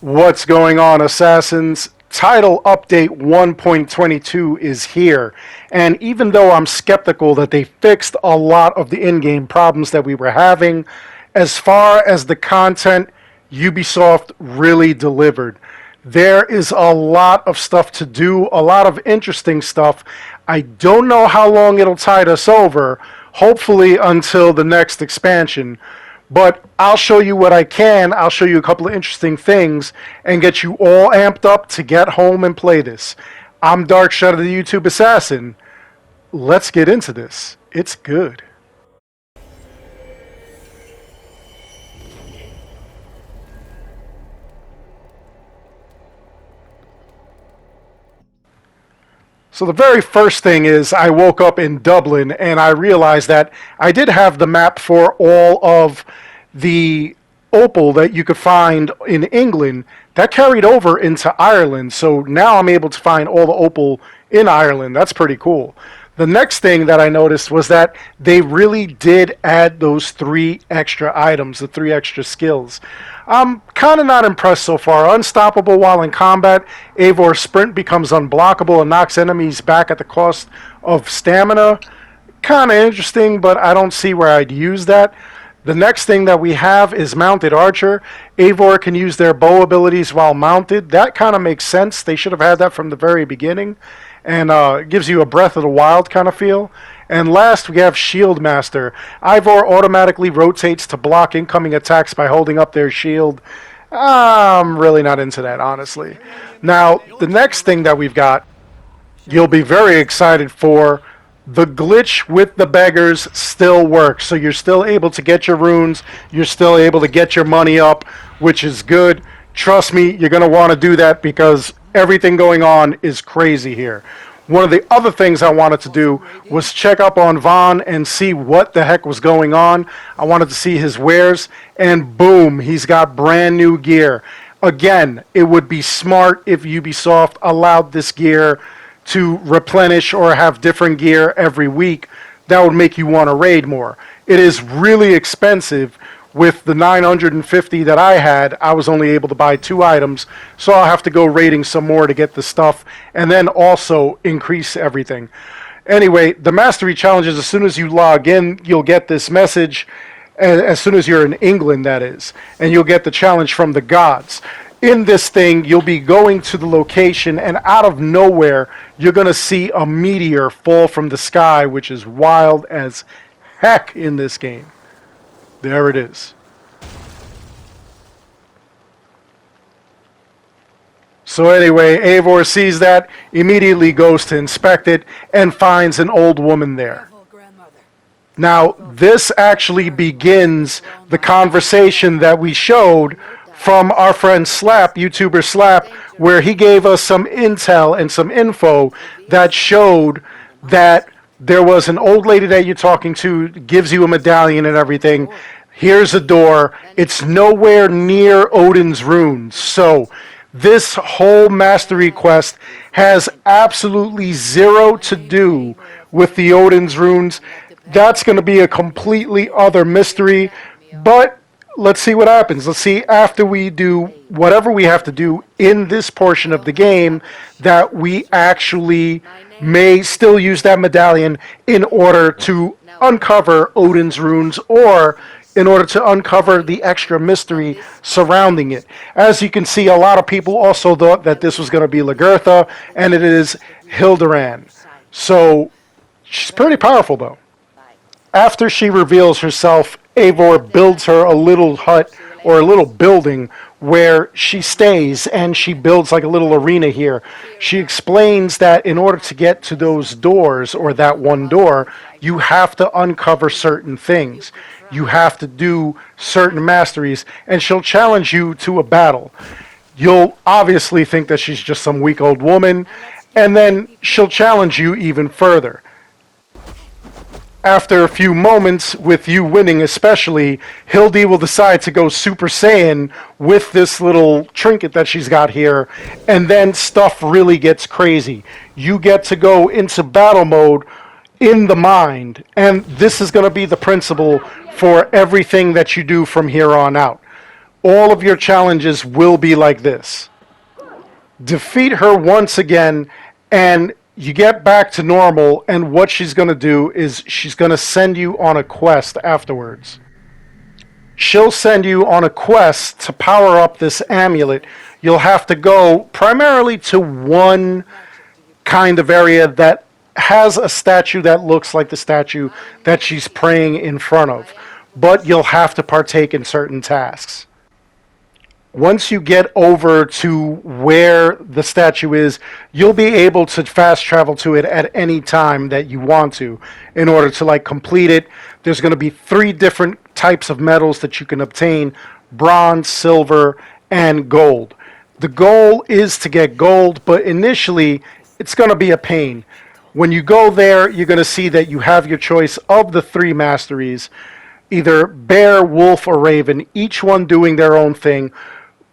What's going on, Assassins? Title Update 1.22 is here, and even though I'm skeptical that they fixed a lot of the in-game problems that we were having, as far as the content, Ubisoft really delivered. There is a lot of stuff to do, a lot of interesting stuff. I don't know how long it'll tide us over, hopefully until the next expansion. But I'll show you what I can. I'll show you a couple of interesting things and get you all amped up to get home and play this. I'm Dark Shadow, the YouTube Assassin. Let's get into this. It's good. So the very first thing is I woke up in Dublin and I realized that I did have the map for all of the opal that you could find in England that carried over into Ireland. So now I'm able to find all the opal in Ireland. That's pretty cool. The next thing that I noticed was that they really did add those 3 extra items, the 3 extra skills. I'm kind of not impressed so far. Unstoppable while in combat, Eivor Sprint becomes unblockable and knocks enemies back at the cost of stamina. Kind of interesting, but I don't see where I'd use that. The next thing that we have is Mounted Archer. Eivor can use their bow abilities while mounted. That kind of makes sense. They should have had that from the very beginning. And it gives you a Breath of the Wild kind of feel. And last, we have Shield Master. Eivor automatically rotates to block incoming attacks by holding up their shield. I'm really not into that, honestly. Now, the next thing that we've got, you'll be very excited for. The glitch with the beggars still works. So you're still able to get your runes. You're still able to get your money up, which is good. Trust me, you're going to want to do that because everything going on is crazy here. One of the other things I wanted to do was check up on Vaughn and see what the heck was going on. I wanted to see his wares, and boom, he's got brand new gear. Again, it would be smart if Ubisoft allowed this gear to replenish or have different gear every week. That would make you want to raid more. It is really expensive. With the 950 that I had, I was only able to buy 2 items, so I'll have to go raiding some more to get the stuff, and then also increase everything. Anyway, the mastery challenges, as soon as you log in, you'll get this message, as soon as you're in England, that is, and you'll get the challenge from the gods. In this thing, you'll be going to the location, and out of nowhere, you're going to see a meteor fall from the sky, which is wild as heck in this game. There it is. So anyway, Eivor sees that, immediately goes to inspect it, and finds an old woman there. Now, this actually begins the conversation that we showed from our friend Slap, YouTuber Slap, where he gave us some intel and some info that showed that there was an old lady that you're talking to, gives you a medallion and everything. Here's a door. It's nowhere near Odin's runes. So this whole mastery quest has absolutely zero to do with the Odin's runes. That's going to be a completely other mystery. But let's see what happens. Let's see after we do whatever we have to do in this portion of the game that we actually may still use that medallion in order to uncover Odin's runes or in order to uncover the extra mystery surrounding it. As you can see, a lot of people also thought that this was going to be Lagertha, and it is Hilderan. So she's pretty powerful, though. After she reveals herself, Eivor builds her a little hut or a little building where she stays, and she builds like a little arena here. She explains that in order to get to those doors, or that one door, you have to uncover certain things. You have to do certain masteries, and she'll challenge you to a battle. You'll obviously think that she's just some weak old woman, and then she'll challenge you even further. After a few moments, with you winning especially, Hildy will decide to go Super Saiyan with this little trinket that she's got here, and then stuff really gets crazy. You get to go into battle mode in the mind, and this is going to be the principle for everything that you do from here on out. all of your challenges will be like this. Defeat her once again, and you get back to normal, and what she's going to do is she's going to send you on a quest afterwards. She'll send you on a quest to power up this amulet. You'll have to go primarily to one kind of area that has a statue that looks like the statue that she's praying in front of, but you'll have to partake in certain tasks. Once you get over to where the statue is, you'll be able to fast travel to it at any time that you want to in order to like complete it. There's going to be 3 different types of metals that you can obtain: bronze, silver, and gold. The goal is to get gold, but initially it's going to be a pain. When you go there, you're going to see that you have your choice of the 3 masteries, either bear, wolf, or raven, each one doing their own thing.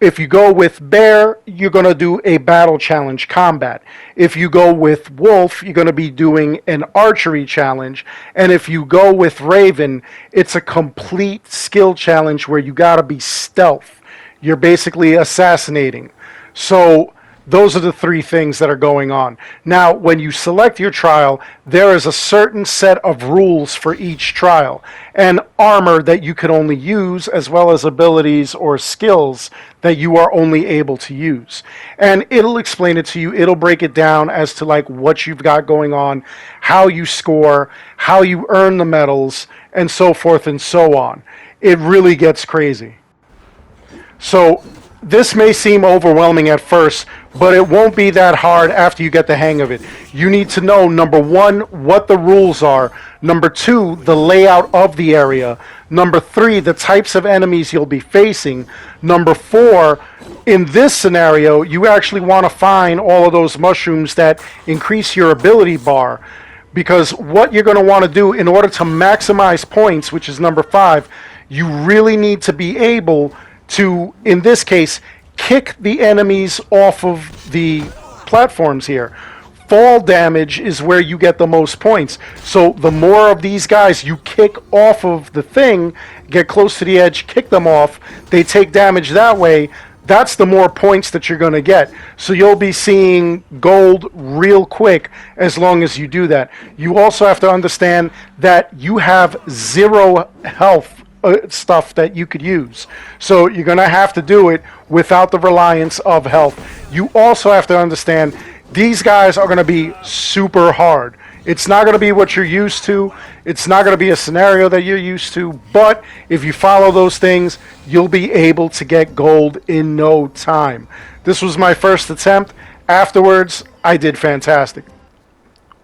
If you go with bear, you're going to do a battle challenge combat. If you go with wolf, you're going to be doing an archery challenge. And if you go with raven, it's a complete skill challenge where you got to be stealth. You're basically assassinating. So those are the 3 things that are going on. Now, when you select your trial, there is a certain set of rules for each trial, and armor that you can only use, as well as abilities or skills that you are only able to use. And it'll explain it to you. It'll break it down as to like what you've got going on, how you score, how you earn the medals, and so forth and so on. It really gets crazy. So this may seem overwhelming at first, but it won't be that hard after you get the hang of it. You need to know, number 1, what the rules are. Number 2, the layout of the area. Number 3, the types of enemies you'll be facing. Number 4, in this scenario, you actually want to find all of those mushrooms that increase your ability bar. Because what you're going to want to do in order to maximize points, which is number 5, you really need to be able to, in this case, kick the enemies off of the platforms here. Fall damage is where you get the most points. So the more of these guys you kick off of the thing, get close to the edge, kick them off, they take damage that way, that's the more points that you're going to get. So you'll be seeing gold real quick as long as you do that. You also have to understand that you have 0 health stuff that you could use. So you're going to have to do it without the reliance of health. You also have to understand these guys are going to be super hard. It's not going to be what you're used to. It's not going to be a scenario that you're used to. But if you follow those things, you'll be able to get gold in no time. This was my first attempt. Afterwards, I did fantastic.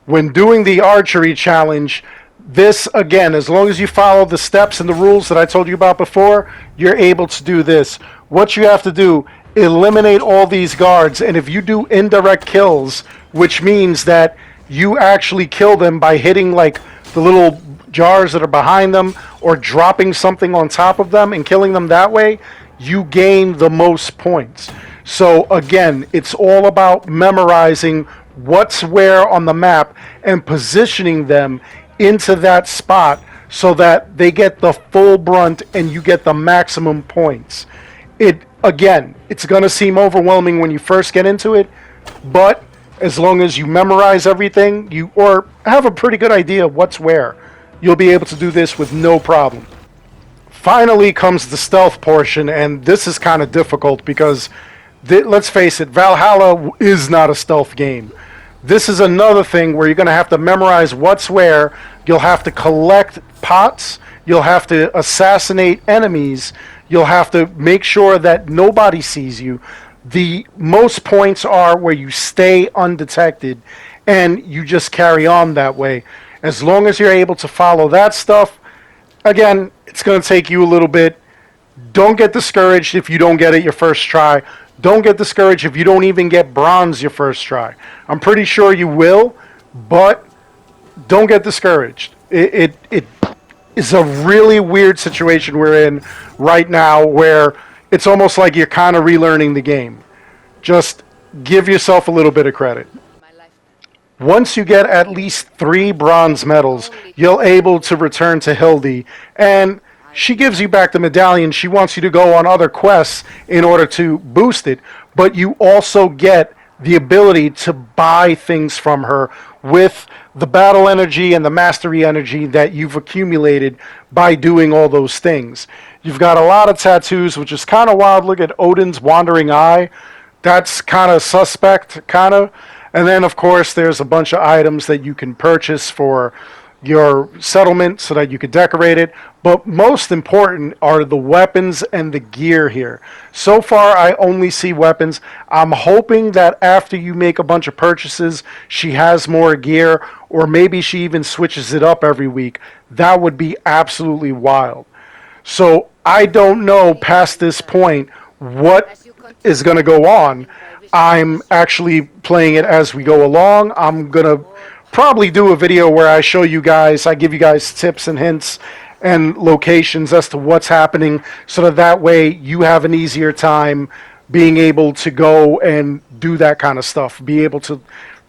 When doing the archery challenge, this, again, as long as you follow the steps and the rules that I told you about before, you're able to do this. What you have to do, eliminate all these guards, and if you do indirect kills, which means that you actually kill them by hitting like the little jars that are behind them or dropping something on top of them and killing them that way, you gain the most points. So again, it's all about memorizing what's where on the map and positioning them into that spot so that they get the full brunt and you get the maximum points. It's going to seem overwhelming when you first get into it, but as long as you memorize everything, or have a pretty good idea of what's where, you'll be able to do this with no problem. Finally comes the stealth portion, and this is kind of difficult because, let's face it, Valhalla is not a stealth game. This is another thing where you're going to have to memorize what's where. You'll have to collect pots. You'll have to assassinate enemies. You'll have to make sure that nobody sees you. The most points are where you stay undetected and you just carry on that way. As long as you're able to follow that stuff, again, it's going to take you a little bit. Don't get discouraged if you don't get it your first try. Don't get discouraged if you don't even get bronze your first try. I'm pretty sure you will, but don't get discouraged. It is a really weird situation we're in right now where it's almost like you're kind of relearning the game. Just give yourself a little bit of credit. Once you get at least 3 bronze medals, you're able to return to Hildy, and she gives you back the medallion. She wants you to go on other quests in order to boost it, but you also get the ability to buy things from her with the battle energy and the mastery energy that you've accumulated by doing all those things. You've got a lot of tattoos, which is kind of wild. Look at Odin's Wandering Eye. That's kind of suspect, kind of. And then, of course, there's a bunch of items that you can purchase for your settlement so that you could decorate it. But most important are the weapons and the gear here. So far, I only see weapons. I'm hoping that after you make a bunch of purchases, she has more gear, or maybe she even switches it up every week. That would be absolutely wild. So I don't know past this point what is going to go on. I'm actually playing it as we go along. I'm going to probably do a video where I show you guys, I give you guys tips and hints and locations as to what's happening, so that way you have an easier time being able to go and do that kind of stuff, be able to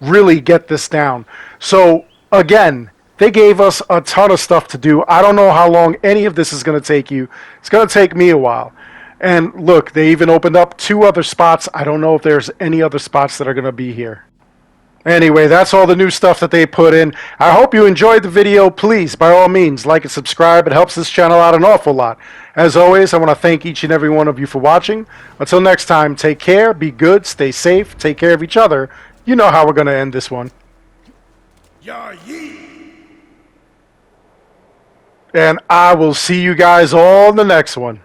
really get this down. So again, they gave us a ton of stuff to do. I don't know how long any of this is going to take you. It's going to take me a while. And look, they even opened up 2 other spots. I don't know if there's any other spots that are going to be here. Anyway, that's all the new stuff that they put in. I hope you enjoyed the video. Please, by all means, like and subscribe. It helps this channel out an awful lot. As always, I want to thank each and every one of you for watching. Until next time, take care, be good, stay safe, take care of each other. You know how we're going to end this one. And I will see you guys all in the next one.